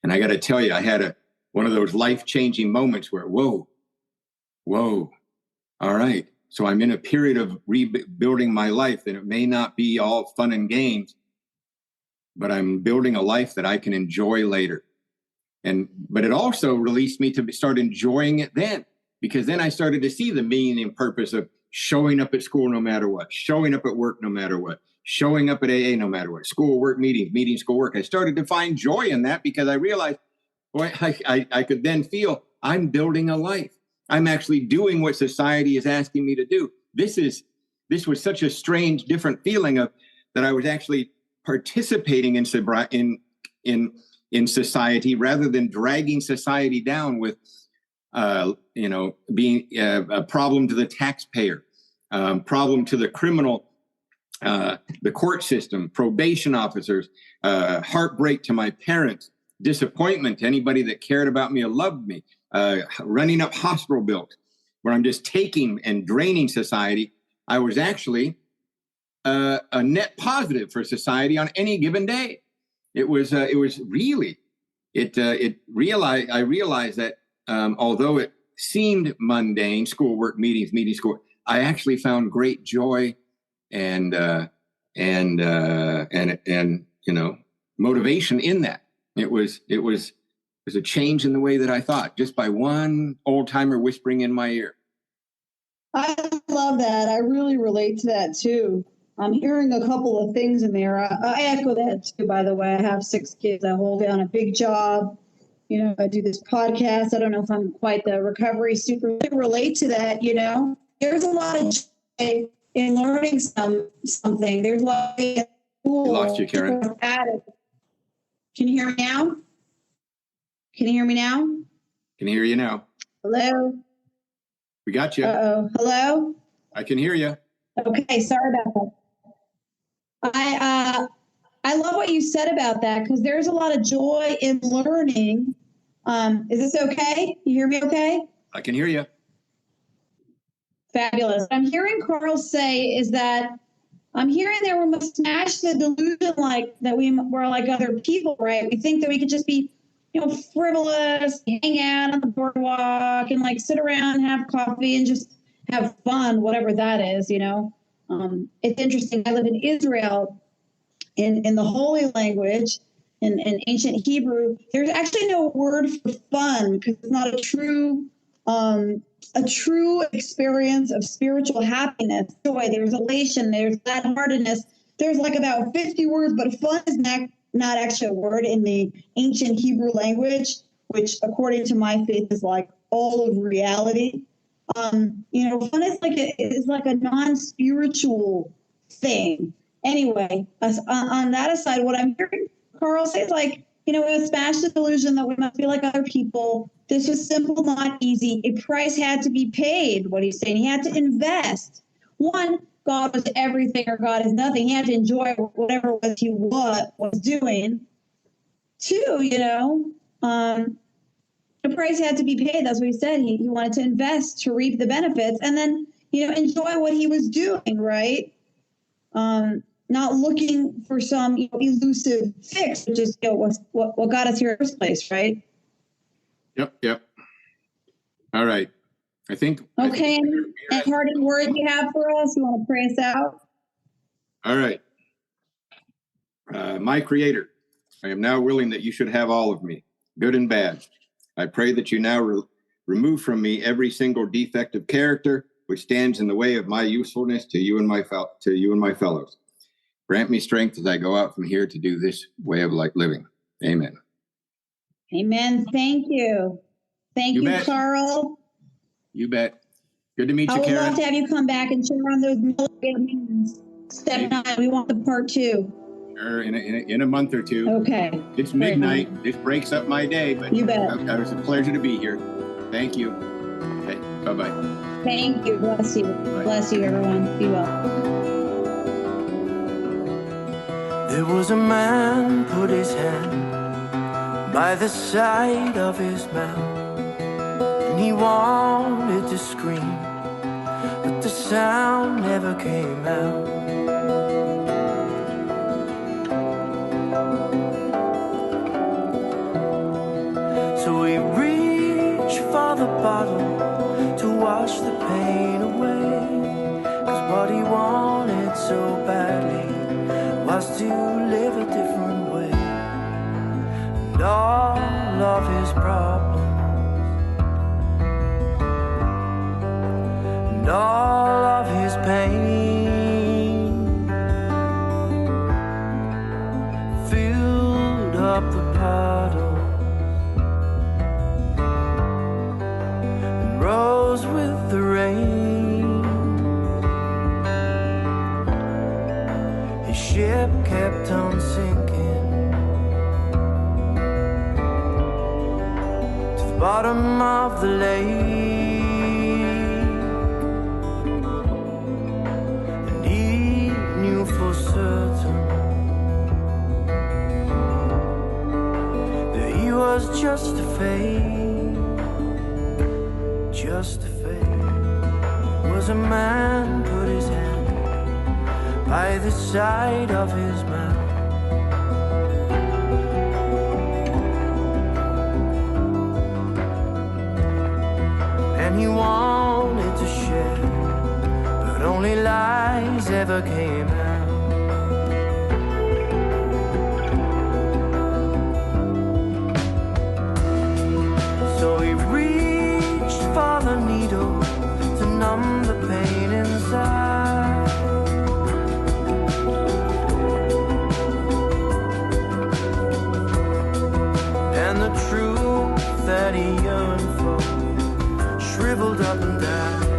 Speaker 2: And I got to tell you, I had one of those life-changing moments where, whoa, all right. So I'm in a period of rebuilding my life, and it may not be all fun and games, but I'm building a life that I can enjoy later. But it also released me to start enjoying it then, because then I started to see the meaning and purpose of showing up at school no matter what, showing up at work no matter what, showing up at AA no matter what, school, work, meeting, school, work. I started to find joy in that because I realized, boy, I could then feel I'm building a life. I'm actually doing what society is asking me to do. This was such a strange, different feeling of that I was actually participating in society rather than dragging society down with, being a problem to the taxpayer, problem to the criminal, the court system, probation officers, heartbreak to my parents, disappointment to anybody that cared about me or loved me, running up hospital bills, where I'm just taking and draining society. I was actually a net positive for society on any given day. I realized that although it seemed mundane, schoolwork, meetings, school, I actually found great joy and motivation in that. It was a change in the way that I thought, just by one old timer whispering in my ear.
Speaker 1: I love that. I really relate to that too. I'm hearing a couple of things in there. I echo that too, by the way. I have 6 kids. I hold down a big job. I do this podcast. I don't know if I'm quite the recovery super. I relate to that, There's a lot of joy in learning something. There's a lot of cool.
Speaker 2: We lost you, Karen.
Speaker 1: Can you hear me now? Can you hear me now?
Speaker 2: Can hear you now.
Speaker 1: Hello?
Speaker 2: We got you.
Speaker 1: Uh-oh. Hello?
Speaker 2: I can hear you.
Speaker 1: Okay, sorry about that. I love what you said about that, because there's a lot of joy in learning. Is this okay? You hear me okay?
Speaker 2: I can hear you.
Speaker 1: Fabulous. What I'm hearing Karl say is that I'm hearing that we must smash the delusion like that we're like other people, right? We think that we could just be, frivolous, hang out on the boardwalk and like sit around and have coffee and just have fun, whatever that is, It's interesting. I live in Israel. In the holy language, in ancient Hebrew, there's actually no word for fun, because it's not a true experience of spiritual happiness, joy. There's elation, there's glad-heartedness. There's like about 50 words, but fun is not actually a word in the ancient Hebrew language, which according to my faith is like all of reality. Fun is like a non-spiritual thing. Anyway, on that aside, what I'm hearing Karl say is like, we smash the delusion that we must be like other people. This was simple, not easy. A price had to be paid. What he's saying, he had to invest. 1, God was everything or God is nothing. He had to enjoy whatever it was he was doing. 2, the price had to be paid. That's what he said. He wanted to invest to reap the benefits, and then, enjoy what he was doing, right? Not looking for some elusive fix, which is what got us here in the first place, right?
Speaker 2: Yep. All right.
Speaker 1: Okay, and parting words you have for us? You want to pray us out?
Speaker 2: All right. My Creator, I am now willing that you should have all of me, good and bad. I pray that you now remove from me every single defect of character which stands in the way of my usefulness to you and my fellows. Grant me strength as I go out from here to do this way of living. Amen.
Speaker 1: Amen. Thank you. Thank you, Karl.
Speaker 2: You bet. Good to meet you, Karen.
Speaker 1: I would love to have you come back and share on those meetings. Step 9. We want the part 2.
Speaker 2: Sure, in a month or 2.
Speaker 1: Okay.
Speaker 2: It's midnight. This breaks up my day, but
Speaker 1: you bet.
Speaker 2: It was a pleasure to be here. Thank you. Okay. Bye-bye.
Speaker 1: Thank you. Bless you.
Speaker 2: Bye.
Speaker 1: Bless you, everyone. Be well.
Speaker 3: There was a man put his hand by the side of his mouth, and he wanted to scream, but the sound never came out. So he reached for the bottle to wash the pain away, 'cause what he wanted so badly was to live a different way. And all of his problems and all of his pain filled up the puddle and rose with the rain. His ship kept on sinking to the bottom of the lake. For certain that he was just a fake, just a fake. Was a man put his hand by the side of his mouth, and he wanted to share, but only lies ever came out. So he reached for the needle to numb the pain inside, and the truth that he yearned for shriveled up and died.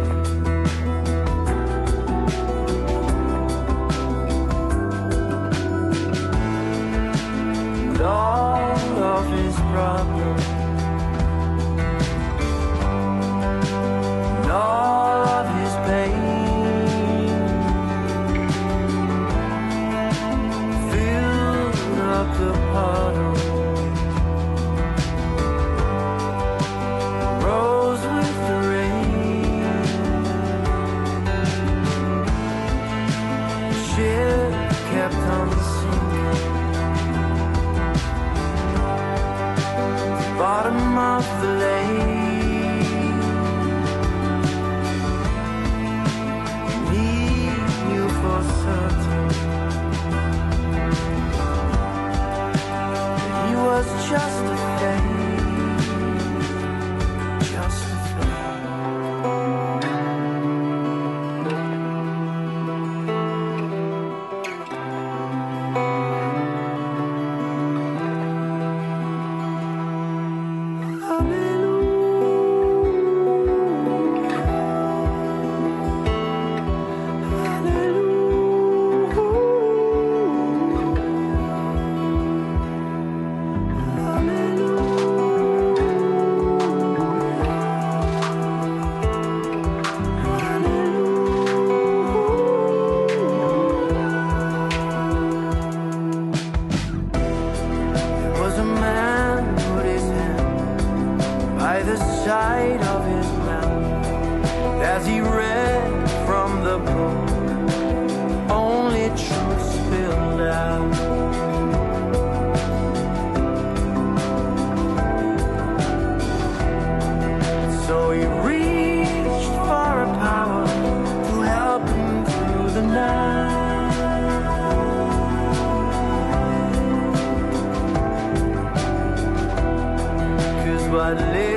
Speaker 3: And all of his problems, all of his pain filled up the puddle, rose with the rain. The ship kept on sinking to the bottom of the lake. For certain that he was just a fake, just a side of his mouth as he read from the book, only truth spilled out. So he reached for a power to help him through the night. 'Cause what lives